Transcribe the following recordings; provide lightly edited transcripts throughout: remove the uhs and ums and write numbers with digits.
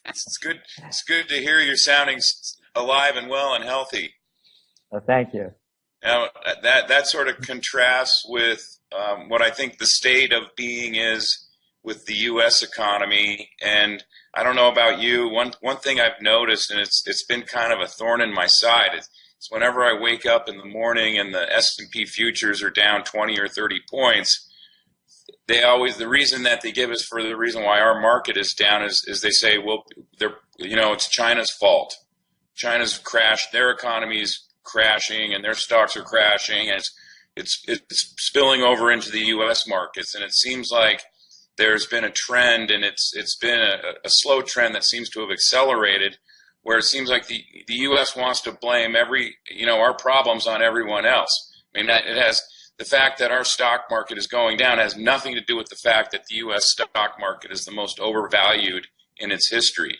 It's good. It's good to hear you're sounding alive and well and healthy. Well, thank you. Now that sort of contrasts with what I think the state of being is with the U.S. economy. And I don't know about you. One thing I've noticed, and it's been kind of a thorn in my side, is whenever I wake up in the morning and the S&P futures are down 20 or 30 points. The reason that they give us for the reason why our market is down is they say, well, it's China's fault. China's crashed, their economy's crashing, and their stocks are crashing, and it's spilling over into the U.S. markets. And it seems like there's been a trend, and it's been a slow trend that seems to have accelerated, where it seems like the U.S. wants to blame our problems on everyone else. I mean, it has. The fact that our stock market is going down has nothing to do with the fact that the U.S. stock market is the most overvalued in its history.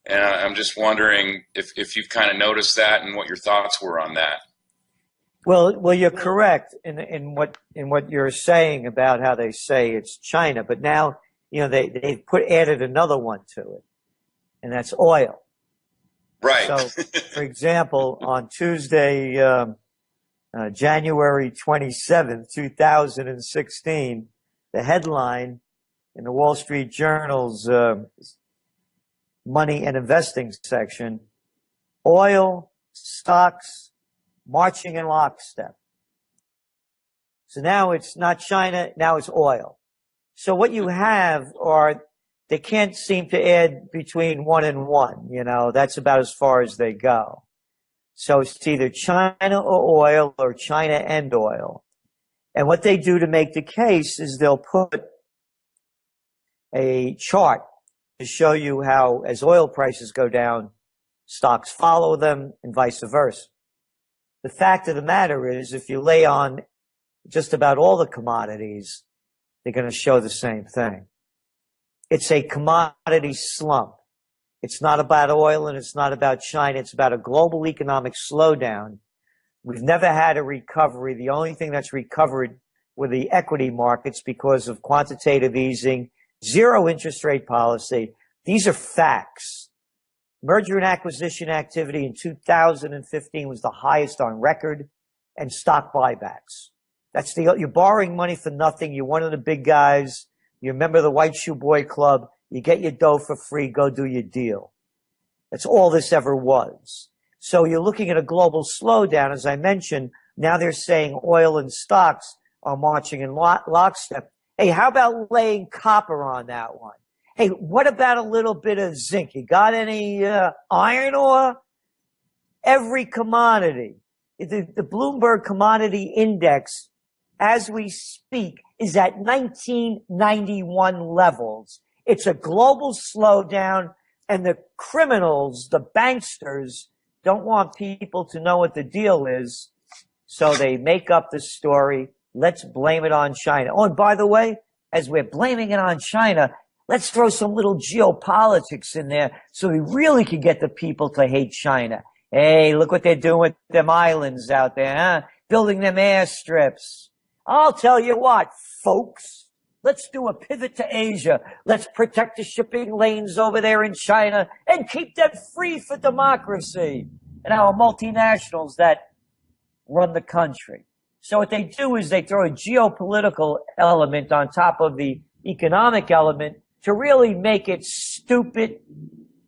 And I'm just wondering if you've kind of noticed that and what your thoughts were on that. Well, you're correct in what you're saying about how they say it's China, but now they've added another one to it, and that's oil. Right. So, for example, on Tuesday. January 27th, 2016, the headline in the Wall Street Journal's money and investing section, oil stocks marching in lockstep. So now it's not China, now it's oil. So what you have are, they can't seem to add between 1 and 1, that's about as far as they go. So it's either China or oil or China and oil. And what they do to make the case is they'll put a chart to show you how, as oil prices go down, stocks follow them and vice versa. The fact of the matter is, if you lay on just about all the commodities, they're going to show the same thing. It's a commodity slump. It's not about oil and it's not about China. It's about a global economic slowdown. We've never had a recovery. The only thing that's recovered were the equity markets because of quantitative easing, zero interest rate policy. These are facts. Merger and acquisition activity in 2015 was the highest on record, and stock buybacks. You're borrowing money for nothing. You're one of the big guys. You're a member of the White Shoe Boy Club. You get your dough for free, go do your deal. That's all this ever was. So you're looking at a global slowdown. As I mentioned, now they're saying oil and stocks are marching in lockstep. Hey, how about laying copper on that one? Hey, what about a little bit of zinc? You got any iron ore? Every commodity. The Bloomberg Commodity Index, as we speak, is at 1991 levels. It's a global slowdown, and the criminals, the banksters, don't want people to know what the deal is, so they make up the story. Let's blame it on China. Oh, and by the way, as we're blaming it on China, let's throw some little geopolitics in there so we really can get the people to hate China. Hey, look what they're doing with them islands out there, huh? Building them airstrips. I'll tell you what, folks. Let's do a pivot to Asia. Let's protect the shipping lanes over there in China and keep them free for democracy and our multinationals that run the country. So what they do is they throw a geopolitical element on top of the economic element to really make it stupid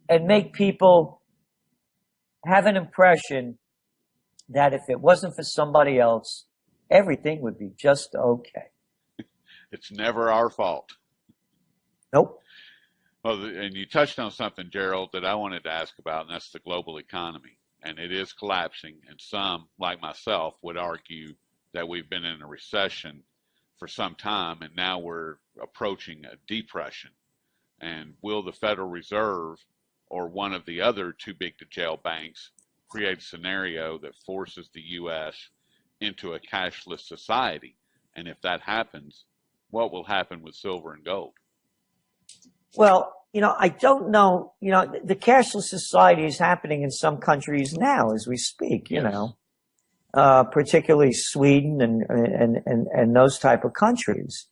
and make people have an impression that if it wasn't for somebody else, everything would be just okay. It's never our fault. Nope. Well, and you touched on something, Gerald, that I wanted to ask about, and that's the global economy. And it is collapsing, and some, like myself, would argue that we've been in a recession for some time, and now we're approaching a depression. And will the Federal Reserve or one of the other too big to jail banks create a scenario that forces the U.S. into a cashless society? And if that happens, what will happen with silver and gold? Well, I don't know. The cashless society is happening in some countries now as we speak, Yes. Particularly Sweden and those type of countries.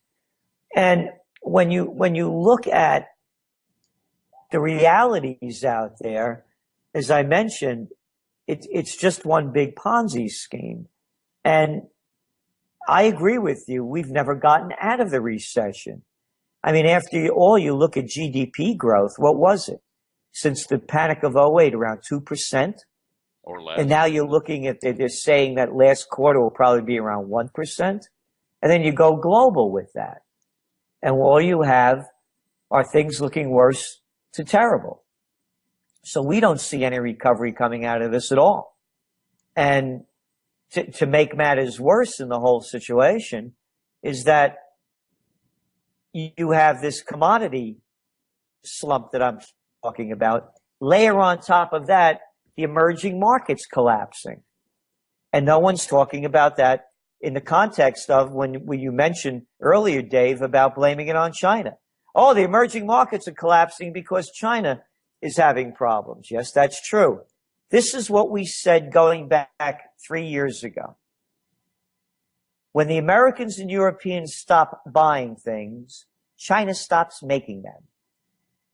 And when you look at the realities out there, as I mentioned, it's just one big Ponzi scheme. And I agree with you. We've never gotten out of the recession. I mean, after all, you look at GDP growth, what was it? Since the panic of '08, around 2%. Or less. And now you're looking at, they're saying that last quarter will probably be around 1%. And then you go global with that. And all you have are things looking worse to terrible. So we don't see any recovery coming out of this at all. And to make matters worse in the whole situation is that you have this commodity slump that I'm talking about. Layer on top of that, the emerging markets collapsing. And no one's talking about that in the context of when you mentioned earlier, Dave, about blaming it on China. Oh, the emerging markets are collapsing because China is having problems. Yes, that's true. This is what we said going back 3 years ago. When the Americans and Europeans stop buying things, China stops making them.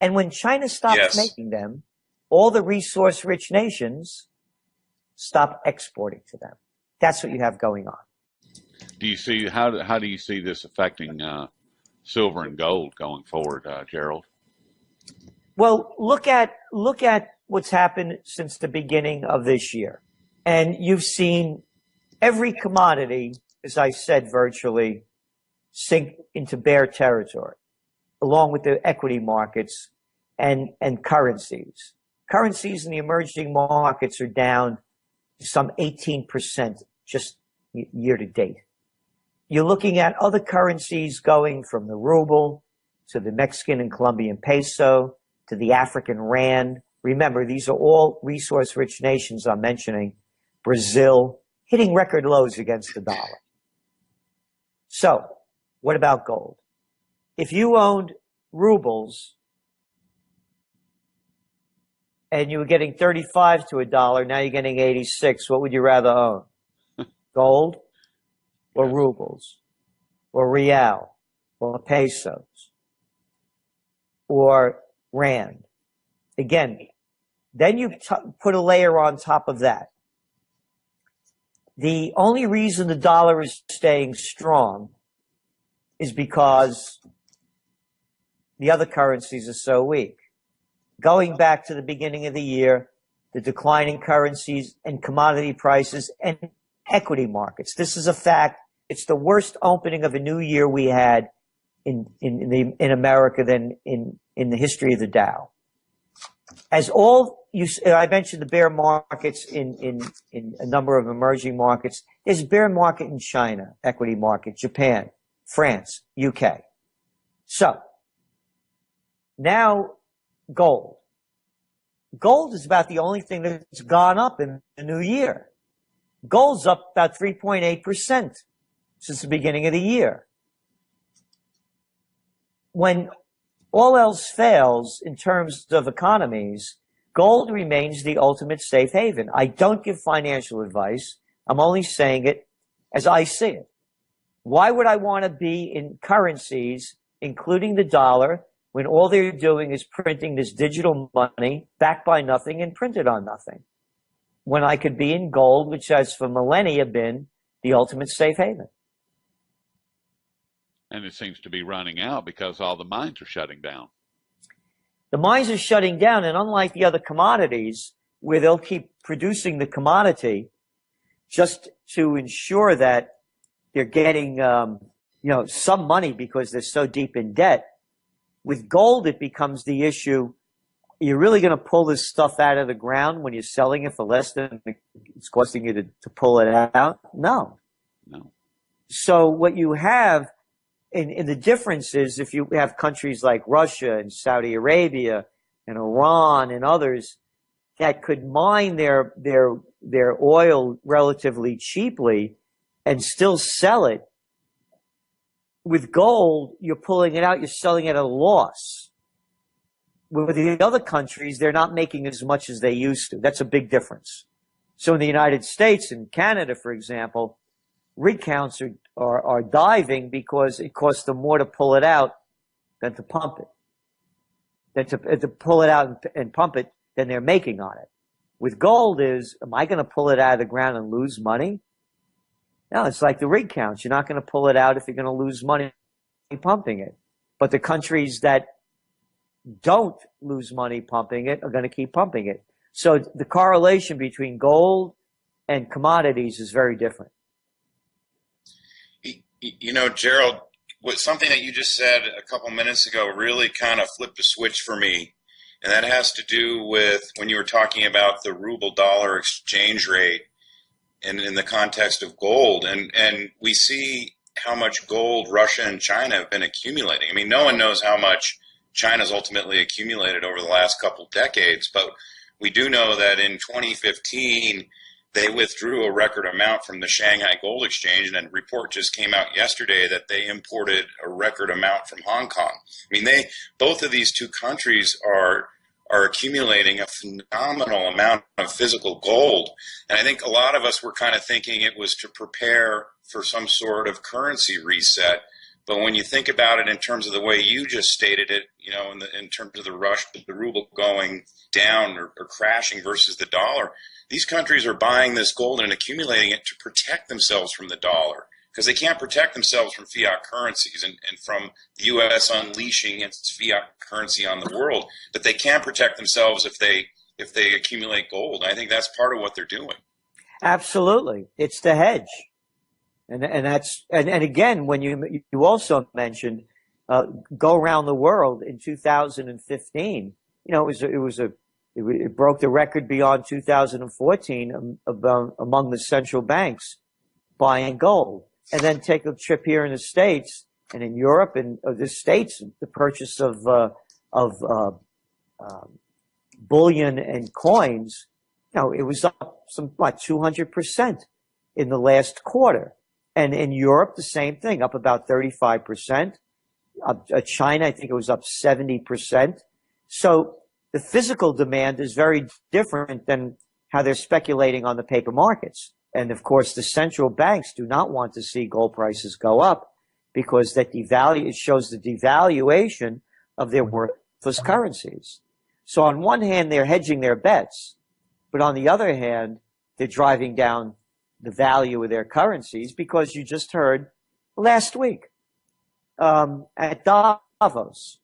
And when China stops making them, all the resource-rich nations stop exporting to them. That's what you have going on. Do you see how do you see this affecting silver and gold going forward, Gerald? Well, look at what's happened since the beginning of this year, and you've seen every commodity, as I said, virtually sink into bear territory, along with the equity markets and currencies. Currencies in the emerging markets are down some 18% just year to date. You're looking at other currencies going from the ruble to the Mexican and Colombian peso to the African rand. Remember, these are all resource-rich nations I'm mentioning. Brazil hitting record lows against the dollar. So, what about gold? If you owned rubles and you were getting 35 to a dollar, now you're getting 86. What would you rather own? Gold or rubles or real or pesos or rand? Again, then you put a layer on top of that. The only reason the dollar is staying strong is because the other currencies are so weak. Going back to the beginning of the year, the declining currencies and commodity prices and equity markets. This is a fact. It's the worst opening of a new year we had in America than in the history of the Dow. As I mentioned the bear markets in a number of emerging markets. There's a bear market in China, equity market, Japan, France, UK. So now gold. Gold is about the only thing that's gone up in the new year. Gold's up about 3.8% since the beginning of the year. When all else fails in terms of economies, gold remains the ultimate safe haven. I don't give financial advice. I'm only saying it as I see it. Why would I want to be in currencies, including the dollar, when all they're doing is printing this digital money backed by nothing and printed on nothing? When I could be in gold, which has for millennia been the ultimate safe haven. And it seems to be running out because all the mines are shutting down. The mines are shutting down, and unlike the other commodities, where they'll keep producing the commodity just to ensure that they're getting, some money because they're so deep in debt. With gold, it becomes the issue. You're really going to pull this stuff out of the ground when you're selling it for less than it's costing you to pull it out? No. So what you have in the difference is if you have countries like Russia and Saudi Arabia and Iran and others that could mine their oil relatively cheaply and still sell it. With gold, you're pulling it out, you're selling it at a loss. With the other countries, they're not making as much as they used to. That's a big difference. So in the United States and Canada, for example, rig counts are diving because it costs them more to pull it out than to pump it. than to pull it out and pump it than they're making on it. With gold is, am I going to pull it out of the ground and lose money? No, it's like the rig counts. You're not going to pull it out if you're going to lose money pumping it. But the countries that don't lose money pumping it are going to keep pumping it. So the correlation between gold and commodities is very different. You know, Gerald, something that you just said a couple minutes ago really kind of flipped a switch for me. And that has to do with when you were talking about the ruble dollar exchange rate and in the context of gold. And we see how much gold Russia and China have been accumulating. I mean, no one knows how much China's ultimately accumulated over the last couple decades, but we do know that in 2015, they withdrew a record amount from the Shanghai Gold Exchange, and a report just came out yesterday that they imported a record amount from Hong Kong. I mean, both of these two countries are accumulating a phenomenal amount of physical gold. And I think a lot of us were kind of thinking it was to prepare for some sort of currency reset. But when you think about it in terms of the way you just stated it, you know, in terms of the ruble going down or crashing versus the dollar, these countries are buying this gold and accumulating it to protect themselves from the dollar, because they can't protect themselves from fiat currencies and from the U.S. unleashing its fiat currency on the world. But they can protect themselves if they accumulate gold. I think that's part of what they're doing. Absolutely, it's the hedge, and again, when you also mentioned go around the world in 2015, you know, it broke the record beyond 2014 among the central banks buying gold. And then take a trip here in the States and in Europe and the States, the purchase of bullion and coins, you know, it was up 200% in the last quarter. And in Europe, the same thing, up about 35%. China, I think it was up 70%. So the physical demand is very different than how they're speculating on the paper markets. And of course, the central banks do not want to see gold prices go up because it shows the devaluation of their worthless currencies. So on one hand, they're hedging their bets, but on the other hand, they're driving down the value of their currencies, because you just heard last week at Davos,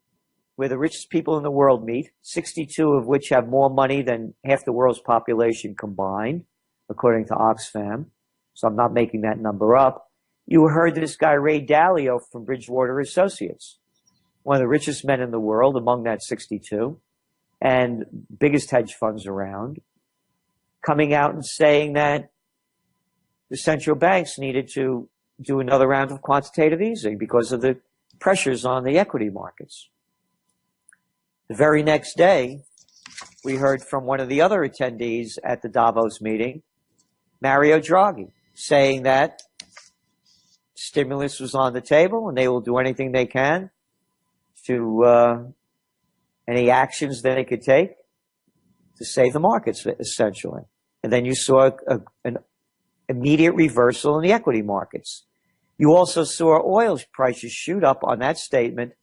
where the richest people in the world meet, 62 of which have more money than half the world's population combined, according to Oxfam. So I'm not making that number up. You heard this guy, Ray Dalio from Bridgewater Associates, one of the richest men in the world among that 62 and biggest hedge funds around, coming out and saying that the central banks needed to do another round of quantitative easing because of the pressures on the equity markets. The very next day, we heard from one of the other attendees at the Davos meeting, Mario Draghi, saying that stimulus was on the table and they will do anything they can to any actions that they could take to save the markets, essentially. And then you saw an immediate reversal in the equity markets. You also saw oil prices shoot up on that statement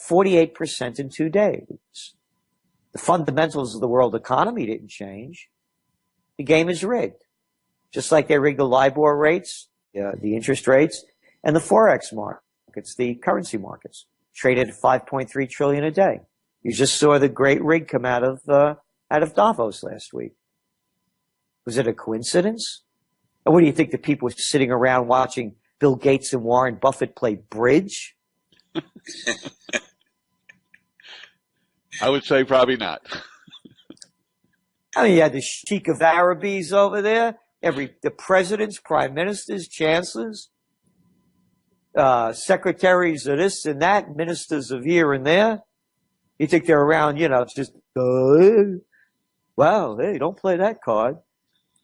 48% in 2 days. The fundamentals of the world economy didn't change. The game is rigged. Just like they rigged the LIBOR rates, the interest rates, and the Forex markets, the currency markets, traded at 5.3 trillion a day. You just saw the great rig come out of Davos last week. Was it a coincidence? Or what do you think, the people were sitting around watching Bill Gates and Warren Buffett play bridge? I would say probably not. I mean, you had the Sheikh of Arabs over there, the presidents, prime ministers, chancellors, secretaries of this and that, ministers of here and there. You think they're around, you know, just, wow, hey, don't play that card.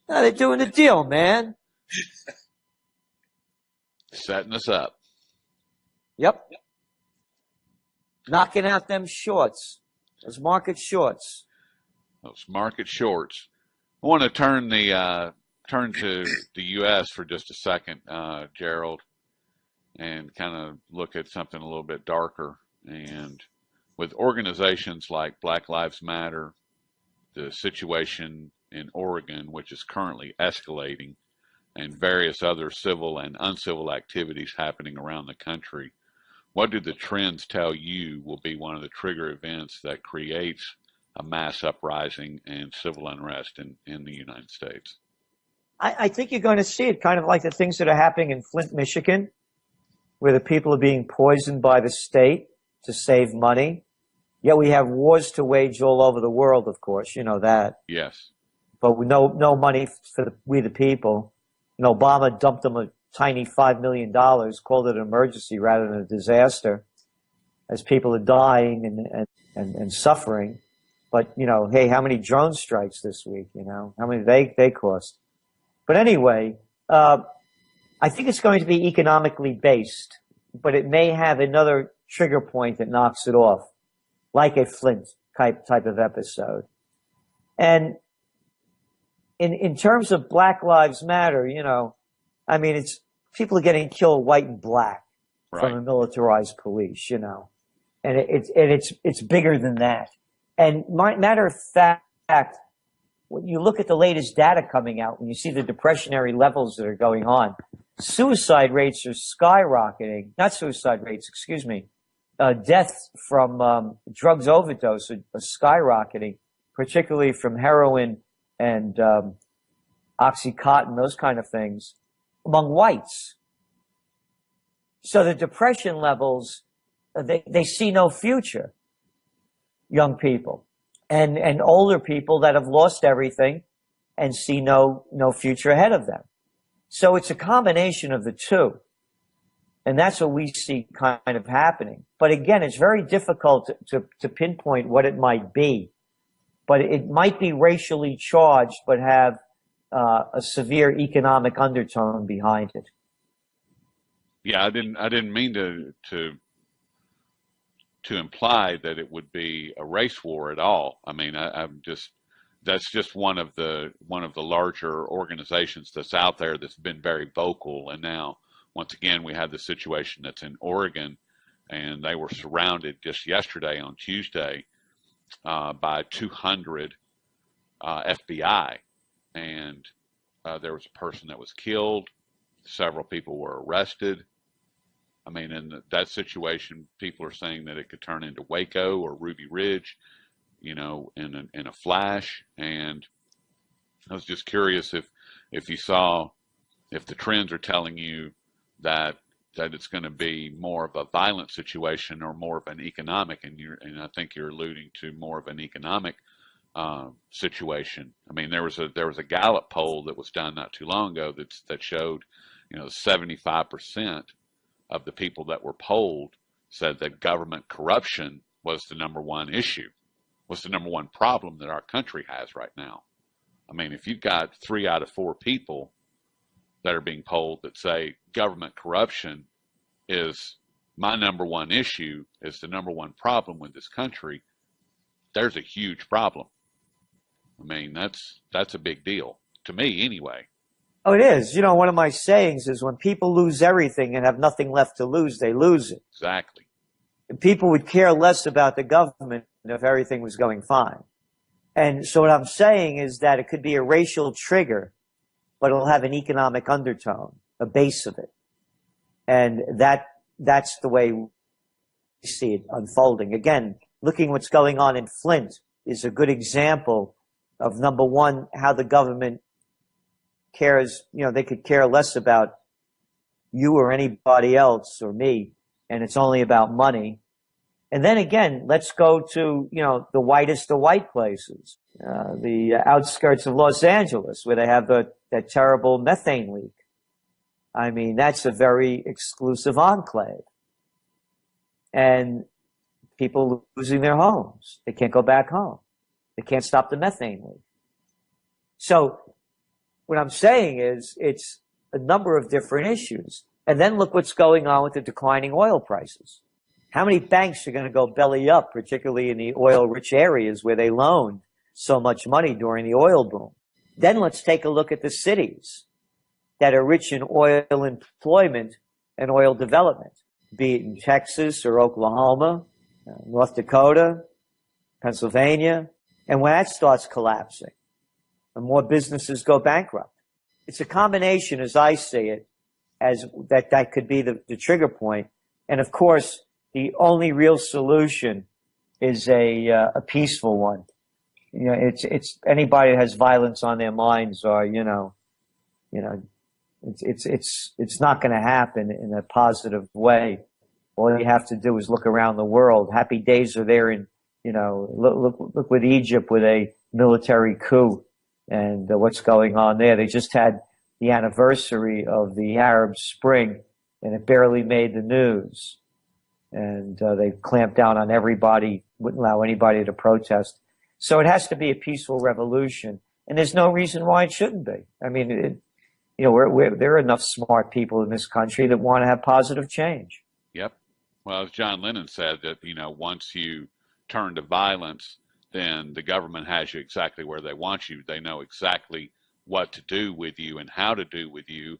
No, they're doing the deal, man. Setting us up. Yep. Knocking out them shorts. Those market shorts. Those market shorts. I want to turn to the U.S. for just a second, Gerald, and kind of look at something a little bit darker. And with organizations like Black Lives Matter, the situation in Oregon, which is currently escalating, and various other civil and uncivil activities happening around the country, what do the trends tell you will be one of the trigger events that creates a mass uprising and civil unrest in the United States? I think you're going to see it kind of like the things that are happening in Flint, Michigan, where the people are being poisoned by the state to save money. Yet we have wars to wage all over the world, of course, you know that. Yes. But with no money for we the people. And Obama dumped them a tiny $5 million, called it an emergency rather than a disaster, as people are dying and suffering. But, you know, hey, how many drone strikes this week, you know? How many they cost? But anyway, I think it's going to be economically based, but it may have another trigger point that knocks it off, like a Flint type of episode. And in terms of Black Lives Matter, you know, I mean, it's people are getting killed white and black from the militarized police, you know, and it's bigger than that. And matter of fact, when you look at the latest data coming out, when you see the depressionary levels that are going on, suicide rates are skyrocketing. Not suicide rates, excuse me. Deaths from drugs overdose are skyrocketing, particularly from heroin and Oxycontin, those kind of things, among whites. So the depression levels, they see no future, young people. And older people that have lost everything and see no future ahead of them. So it's a combination of the two. And that's what we see kind of happening. But again, it's very difficult to pinpoint what it might be. But it might be racially charged, but have a severe economic undertone behind it. Yeah, I didn't mean to imply that it would be a race war at all. I mean, that's just one of the larger organizations that's out there that's been very vocal. And now, once again, we have the situation that's in Oregon, and they were surrounded just yesterday on Tuesday by 200 FBI, and there was a person that was killed. Several people were arrested. I mean, in that situation, people are saying that it could turn into Waco or Ruby Ridge, you know, in a flash. And I was just curious if you saw, if the trends are telling you that it's going to be more of a violent situation or more of an economic, and I think you're alluding to more of an economic situation. I mean, there was a Gallup poll that was done not too long ago that showed, you know, 75% of the people that were polled said that government corruption was the number one issue, was the number one problem that our country has right now. I mean, if you've got 3 out of 4 people that are being polled that say government corruption is my number one issue, is the number one problem with this country, there's a huge problem. I mean, that's a big deal to me anyway. Oh, it is. You know, one of my sayings is when people lose everything and have nothing left to lose, they lose it. Exactly. And people would care less about the government if everything was going fine. And so what I'm saying is that it could be a racial trigger, but it'll have an economic undertone, a base of it. And that's the way we see it unfolding. Again, looking what's going on in Flint is a good example of, number one, how the government cares. You know, they could care less about you or anybody else or me, and it's only about money. And then again, let's go to, you know, the whitest of white places, the outskirts of Los Angeles, where they have that terrible methane leak. I mean, that's a very exclusive enclave. And people losing their homes. They can't go back home. They can't stop the methane leak. So what I'm saying is it's a number of different issues. And then look what's going on with the declining oil prices. How many banks are going to go belly up, particularly in the oil-rich areas where they loaned so much money during the oil boom? Then let's take a look at the cities that are rich in oil employment and oil development, be it in Texas or Oklahoma, North Dakota, Pennsylvania. And when that starts collapsing, and more businesses go bankrupt, it's a combination, as I see it, as that could be the trigger point. And of course, the only real solution is a peaceful one. It's anybody that has violence on their minds, or it's not going to happen in a positive way. All you have to do is look around the world. Happy days are there in, look with Egypt with a military coup and what's going on there. They just had the anniversary of the Arab Spring, and it barely made the news. And they clamped down on everybody, wouldn't allow anybody to protest. So it has to be a peaceful revolution, and there's no reason why it shouldn't be. I mean, there are enough smart people in this country that want to have positive change. Yep. Well, as John Lennon said, that, once you turn to violence, then the government has you exactly where they want you. They know exactly what to do with you and how to do with you.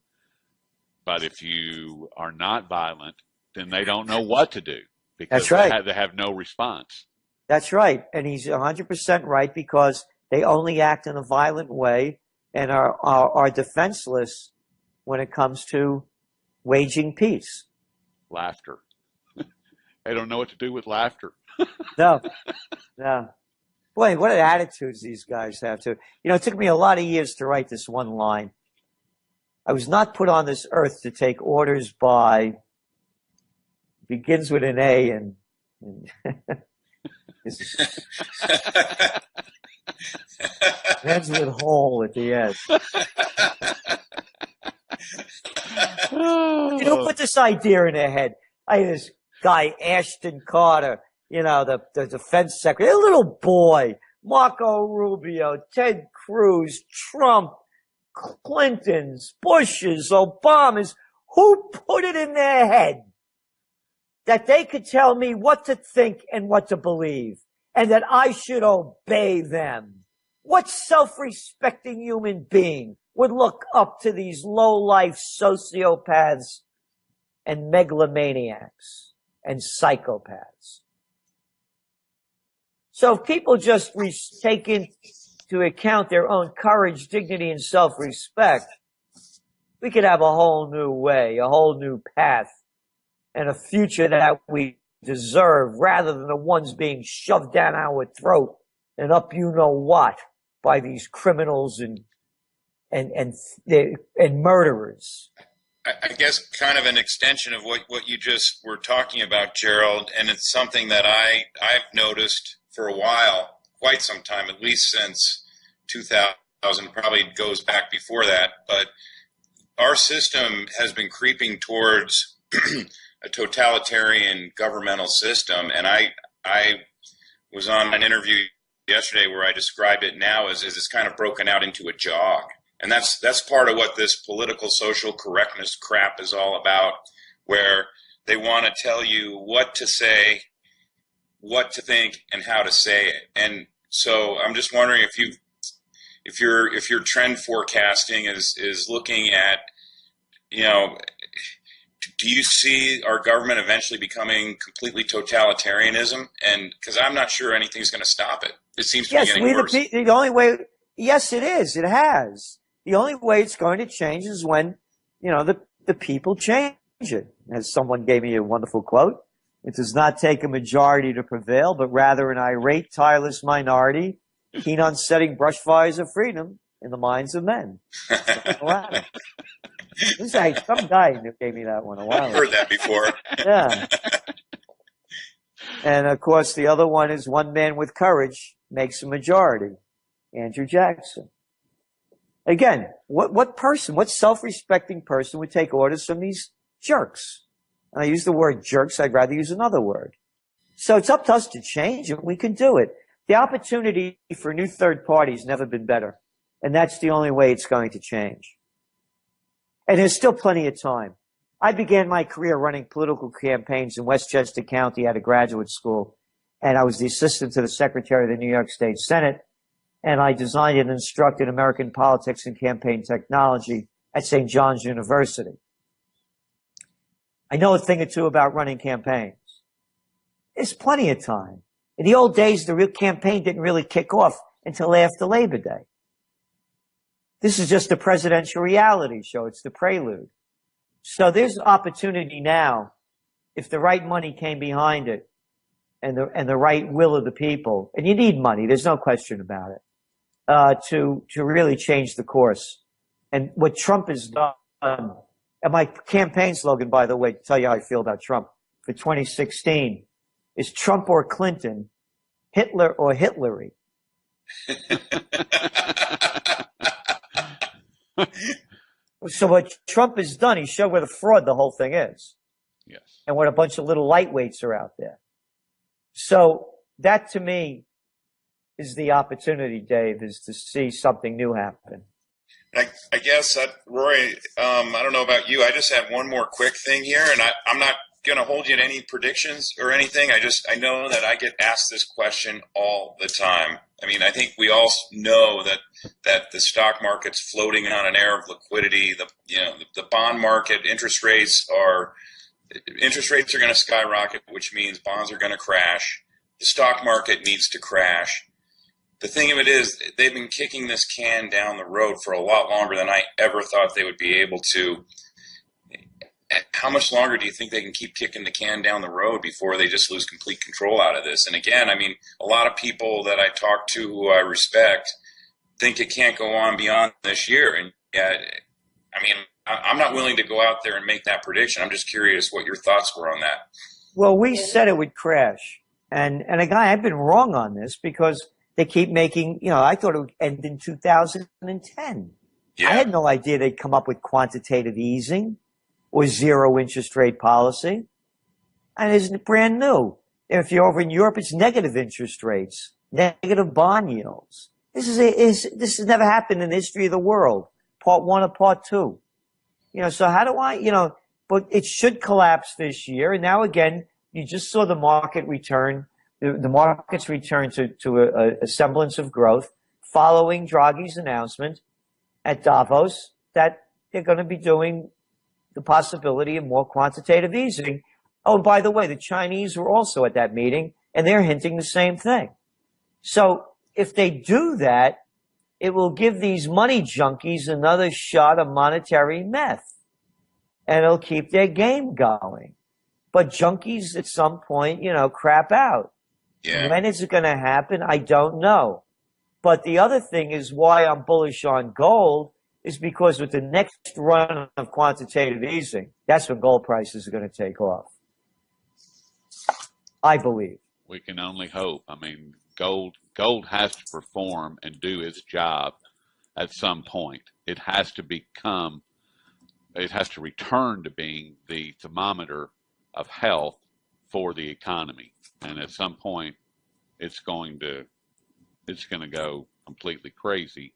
But if you are not violent, then they don't know what to do, because That's right. They have no response. That's right. And he's 100% right, because they only act in a violent way and are defenseless when it comes to waging peace. Laughter. They don't know what to do with laughter. No. Boy, what attitudes these guys have too. It took me a lot of years to write this one line. I was not put on this earth to take orders by, begins with an A and ends with hole at the end. Who put this idea in their head? This guy, Ashton Carter, the defense secretary, a little boy, Marco Rubio, Ted Cruz, Trump, Clintons, Bushes, Obamas. Who put it in their head that they could tell me what to think and what to believe, and that I should obey them? What self-respecting human being would look up to these low-life sociopaths and megalomaniacs and psychopaths? So if people just take into account their own courage, dignity, and self-respect, we could have a whole new way, a whole new path, and a future that we deserve, rather than the ones being shoved down our throat and up what by these criminals and murderers. I guess kind of an extension of what you just were talking about, Gerald, and it's something that I've noticed for a while, quite some time, at least since 2000, probably goes back before that, but our system has been creeping towards a totalitarian governmental system, and I was on an interview yesterday where I described it now as it's kind of broken out into a jog. And that's part of what this political social correctness crap is all about, where they want to tell you what to say, what to think, and how to say it. And so I'm just wondering if your trend forecasting is looking at, do you see our government eventually becoming completely totalitarianism? And because I'm not sure anything's going to stop it. It seems to be getting worse. The only way, yes, it is. It has. The only way it's going to change is when, the people change it. As someone gave me a wonderful quote, it does not take a majority to prevail, but rather an irate, tireless minority, keen on setting brush fires of freedom in the minds of men. This guy, some guy who gave me that one a while ago. I've heard that before. Yeah. And of course, the other one is one man with courage makes a majority. Andrew Jackson. Again, what self-respecting person would take orders from these jerks? And I use the word jerks. I'd rather use another word. So it's up to us to change it. We can do it. The opportunity for new third parties never been better. And that's the only way it's going to change. And there's still plenty of time. I began my career running political campaigns in Westchester County at a graduate school, and I was the assistant to the secretary of the New York State Senate, and I designed and instructed American politics and campaign technology at St. John's University. I know a thing or two about running campaigns. There's plenty of time. In the old days, the real campaign didn't really kick off until after Labor Day. This is just a presidential reality show. It's the prelude. So there's opportunity now, if the right money came behind it and the right will of the people, and you need money, there's no question about it, to really change the course. And what Trump has done, and my campaign slogan, by the way, to tell you how I feel about Trump for 2016, is Trump or Clinton, Hitler or Hitlery. So what Trump has done, he showed what a fraud the whole thing is. Yes. And what a bunch of little lightweights are out there. So that to me is the opportunity, Dave, is to see something new happen. I guess, Roy, I don't know about you. I just have one more quick thing here, and I'm not going to hold you to any predictions or anything. I know that I get asked this question all the time. I mean, I think we all know that the stock market's floating on an air of liquidity. The bond market, interest rates are going to skyrocket, which means bonds are going to crash. The stock market needs to crash. The thing of it is, they've been kicking this can down the road for a lot longer than I ever thought they would be able to. How much longer do you think they can keep kicking the can down the road before they just lose complete control out of this? And again, I mean, a lot of people that I talk to who I respect think it can't go on beyond this year. And yet, I mean, I'm not willing to go out there and make that prediction. I'm just curious what your thoughts were on that. Well, we said it would crash. And again, I've been wrong on this because they keep making, I thought it would end in 2010. Yeah. I had no idea they'd come up with quantitative easing or zero interest rate policy. And it's brand new. If you're over in Europe, it's negative interest rates, negative bond yields. This has never happened in the history of the world. Part one or part two. So how do I, but it should collapse this year. And now again, you just saw the market return. The markets return to a semblance of growth following Draghi's announcement at Davos that they're going to be doing the possibility of more quantitative easing. Oh, and by the way, the Chinese were also at that meeting, and they're hinting the same thing. So if they do that, it will give these money junkies another shot of monetary meth, and it'll keep their game going. But junkies at some point, crap out. Yeah. When is it going to happen? I don't know. But the other thing is why I'm bullish on gold is because with the next run of quantitative easing, that's when gold prices are going to take off. I believe. We can only hope. I mean, gold has to perform and do its job at some point. It has to return to being the thermometer of health for the economy. And at some point, it's going to go completely crazy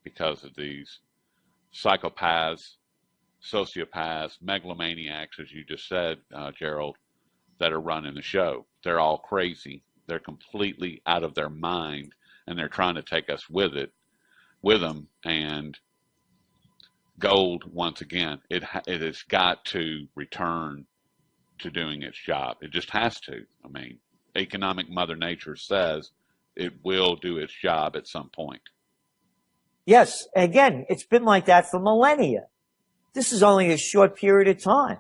because of these psychopaths, sociopaths, megalomaniacs, as you just said, Gerald, that are running the show. They're all crazy. They're completely out of their mind, and they're trying to take us with them. And gold, once again, it has got to return to doing its job. It just has to. I mean, economic Mother Nature says it will do its job at some point. Yes. Again, it's been like that for millennia. This is only a short period of time.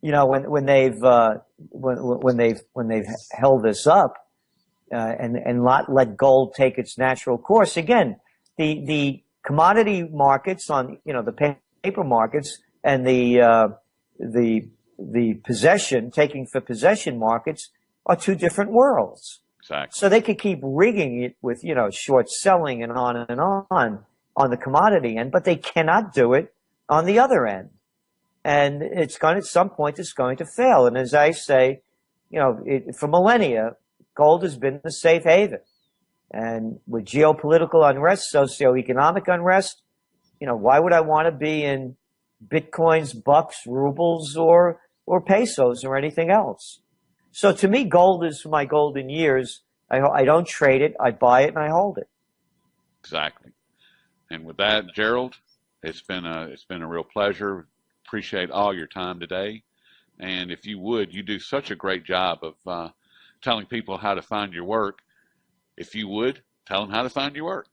When they've held this up, and not let gold take its natural course. Again, the commodity markets on, the paper markets and the taking for possession markets are two different worlds. Exactly. So they could keep rigging it with, short selling and on the commodity end, but they cannot do it on the other end. And at some point, it's going to fail. And as I say, for millennia, gold has been the safe haven. And with geopolitical unrest, socioeconomic unrest, why would I want to be in bitcoins, bucks, rubles, or pesos or anything else? So to me, gold is my golden years. I don't trade it. I buy it and I hold it. Exactly. And with that, Gerald, it's been a real pleasure. Appreciate all your time today. And if you would, you do such a great job of telling people how to find your work. If you would, tell them how to find your work.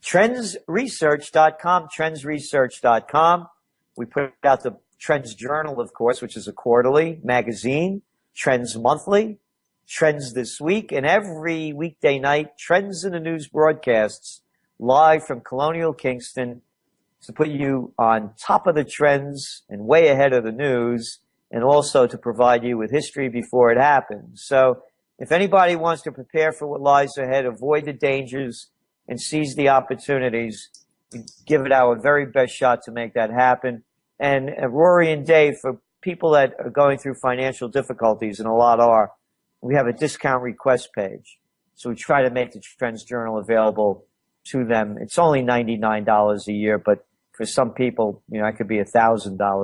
Trendsresearch.com, trendsresearch.com. We put out the Trends Journal, of course, which is a quarterly magazine, Trends Monthly, Trends This Week, and every weekday night, Trends in the News broadcasts live from Colonial Kingston to put you on top of the trends and way ahead of the news, and also to provide you with history before it happens. So if anybody wants to prepare for what lies ahead, avoid the dangers, and seize the opportunities, we give it our very best shot to make that happen. And Rory and Dave, for people that are going through financial difficulties, and a lot are, we have a discount request page. So we try to make the Trends Journal available to them. It's only $99 a year, but for some people, it could be $1,000